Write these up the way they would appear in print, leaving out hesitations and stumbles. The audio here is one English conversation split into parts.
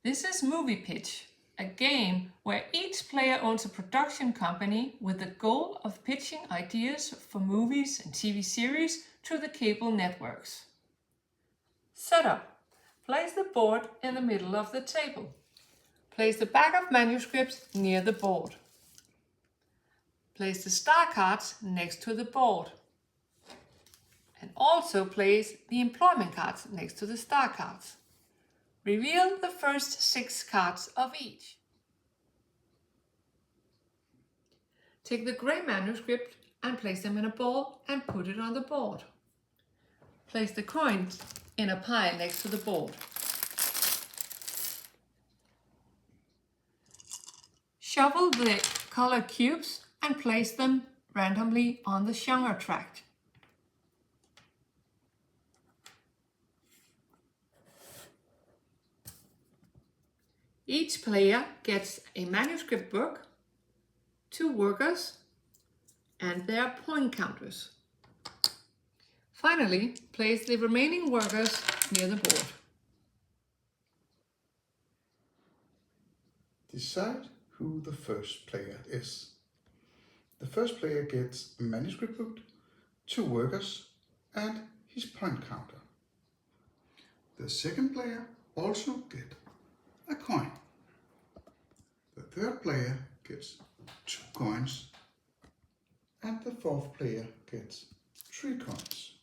This is Movie Pitch, a game where each player owns a production company with the goal of pitching ideas for movies and TV series to the cable networks. Setup. Place the board in the middle of the table. Place the back of manuscripts near the board. Place the star cards next to the board. And also place the employment cards next to the star cards. Reveal the first 6 cards of each. Take the gray manuscript and place them in a ball and put it on the board. Place the coins in a pile next to the board. Shuffle the colored cubes and place them randomly on the genre track. Each player gets a manuscript book, 2 workers, and their point counters. Finally, place the remaining workers near the board. Decide who the first player is. The first player gets a manuscript book, 2 workers, and his point counter. The second player also gets a coin. The third player gets 2 coins, and the fourth player gets 3 coins.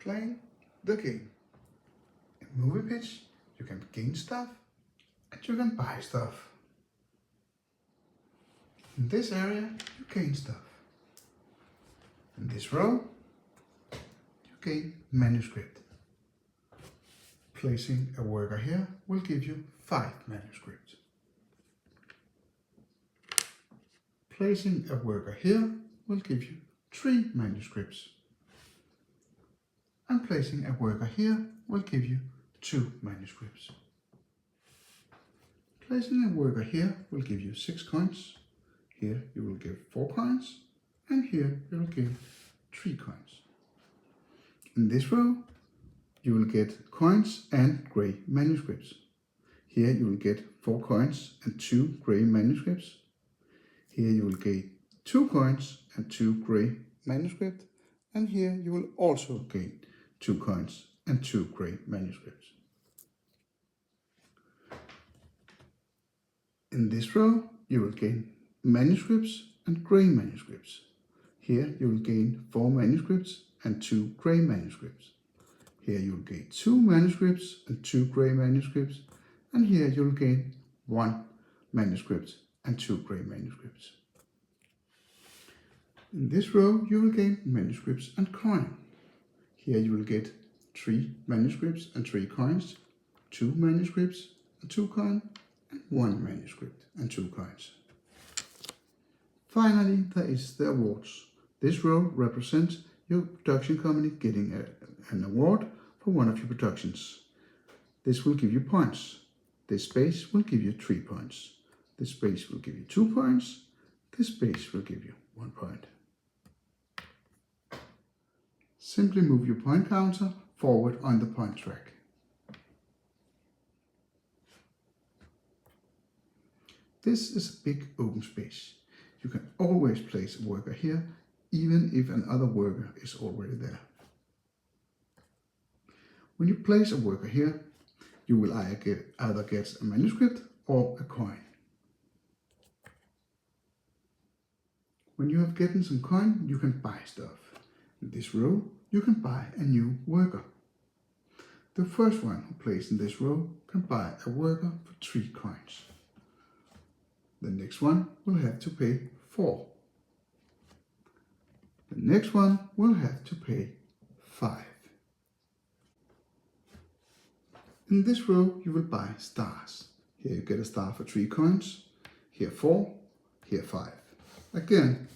Playing the game. In Movie Pitch, you can gain stuff and you can buy stuff. In this area, you gain stuff. In this row, you gain manuscript. Placing a worker here will give you 5 manuscripts. Placing a worker here will give you 3 manuscripts. And placing a worker here will give you 2 manuscripts. Placing a worker here will give you 6 coins. Here you will give 4 coins, and here you will give 3 coins. In this row, you will get coins and grey manuscripts. Here you will get 4 coins and 2 grey manuscripts. Here you will get 2 coins and 2 grey manuscripts. And here you will also gain 2 coins and 2 grey manuscripts. In this row, you will gain manuscripts and grey manuscripts. Here you will gain 4 manuscripts and 2 grey manuscripts. Here you will gain 2 manuscripts and 2 grey manuscripts, and here you will gain 1 manuscript and 2 grey manuscripts. In this row you will gain manuscripts and coin. Here you will get 3 manuscripts and 3 coins, 2 manuscripts and 2 coins, and 1 manuscript and 2 coins. Finally, there is the awards. This row represents your production company getting an award for one of your productions. This will give you points. This space will give you 3 points. This space will give you 2 points. This space will give you 1 point. Simply move your point counter forward on the point track. This is a big open space. You can always place a worker here, even if another worker is already there. When you place a worker here, you will either get a manuscript or a coin. When you have gotten some coin, you can buy stuff. In this row, you can buy a new worker. The first one who plays in this row can buy a worker for 3 coins. The next one will have to pay 4. The next one will have to pay 5. In this row you will buy stars. Here you get a star for 3 coins, here 4, here 5. Again,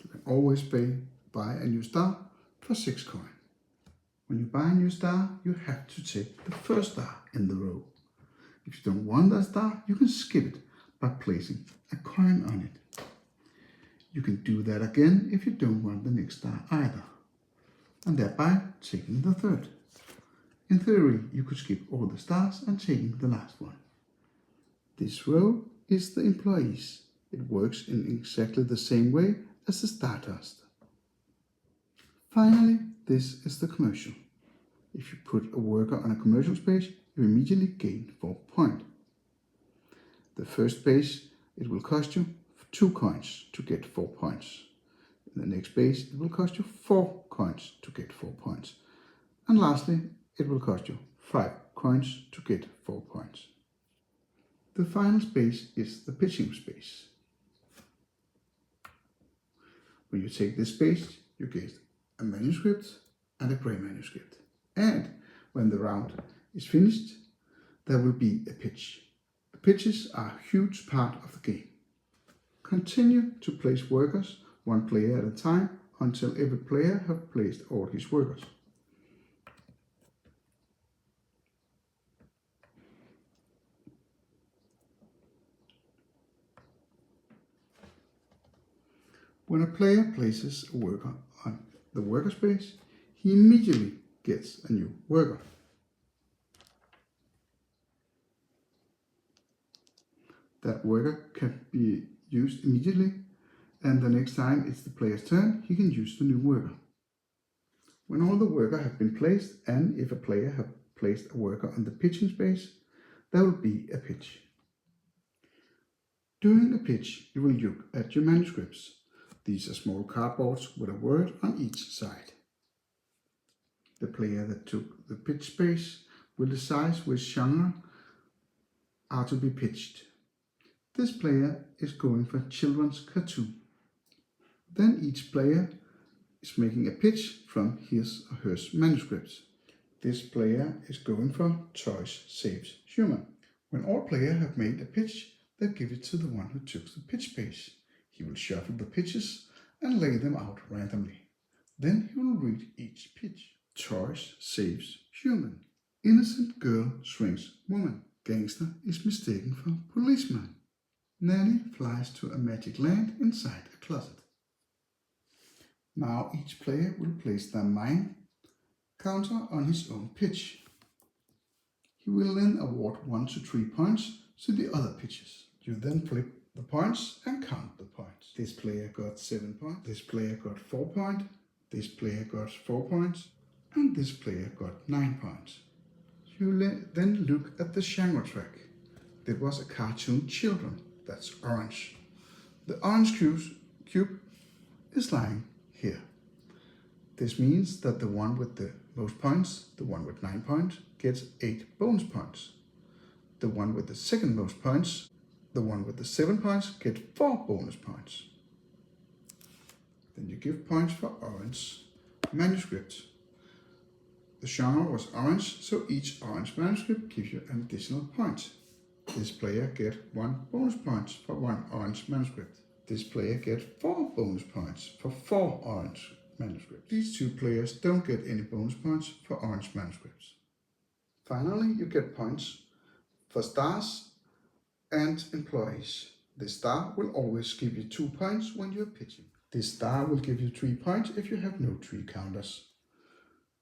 you can always buy a new star for 6 coins. When you buy a new star, you have to take the first star in the row. If you don't want that star, you can skip it by placing a coin on it. You can do that again if you don't want the next star either, and thereby taking the third. In theory, you could skip all the stars and take the last one. This row is the employees. It works in exactly the same way as the Stardust. Finally, this is the commercial. If you put a worker on a commercial space, you immediately gain 4 points. The first space, it will cost you 2 coins to get 4 points. In the next space, it will cost you 4 coins to get 4 points. And lastly, it will cost you 5 coins to get 4 points. The final space is the pitching space. When you take this space, you get a manuscript and a grey manuscript. And when the round is finished, there will be a pitch. The pitches are a huge part of the game. Continue to place workers 1 player at a time until every player has placed all his workers. When a player places a worker on the worker space, he immediately gets a new worker. That worker can be used immediately, and the next time it's the player's turn, he can use the new worker. When all the workers have been placed, and if a player has placed a worker on the pitching space, there will be a pitch. During a pitch, you will look at your manuscripts. These are small cardboards with a word on each side. The player that took the pitch space will decide which genre are to be pitched. This player is going for children's cartoon. Then each player is making a pitch from his or her manuscripts. This player is going for Toys Saves Human. When all players have made a pitch, they give it to the one who took the pitch space. He will shuffle the pitches and lay them out randomly. Then he will read each pitch. Toys Saves Human. Innocent girl shrinks woman. Gangster is mistaken for policeman. Nanny flies to a magic land inside a closet. Now each player will place their mind counter on his own pitch. He will then award 1 to 3 points to the other pitches. You then flip the points and count the points. This player got 7 points, this player got 4 points, this player got 4 points, and this player got 9 points. You then look at the genre track. That was a cartoon children, that's orange. The orange cube is lying here. This means that the one with the most points, the one with 9 points, gets 8 bonus points. The one with the second most points, the one with the 7 points, gets 4 bonus points. Then you give points for orange manuscript. The genre was orange, so each orange manuscript gives you an additional point. This player gets 1 bonus point for 1 orange manuscript. This player gets 4 bonus points for 4 orange manuscripts. These 2 players don't get any bonus points for orange manuscripts. Finally, you get points for stars and employees. This star will always give you 2 points when you're pitching. This star will give you 3 points if you have no tree counters.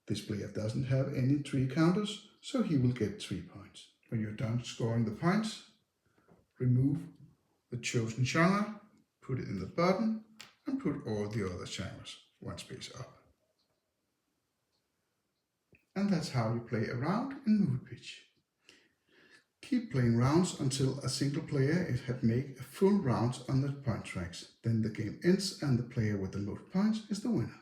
This player doesn't have any tree counters, so he will get 3 points. When you're done scoring the points, remove the chosen genre, put it in the bottom, and put all the other genres 1 space up. And that's how you play a round in Movie Pitch. Keep playing rounds until a single player has made a full round on the point tracks. Then the game ends and the player with the most points is the winner.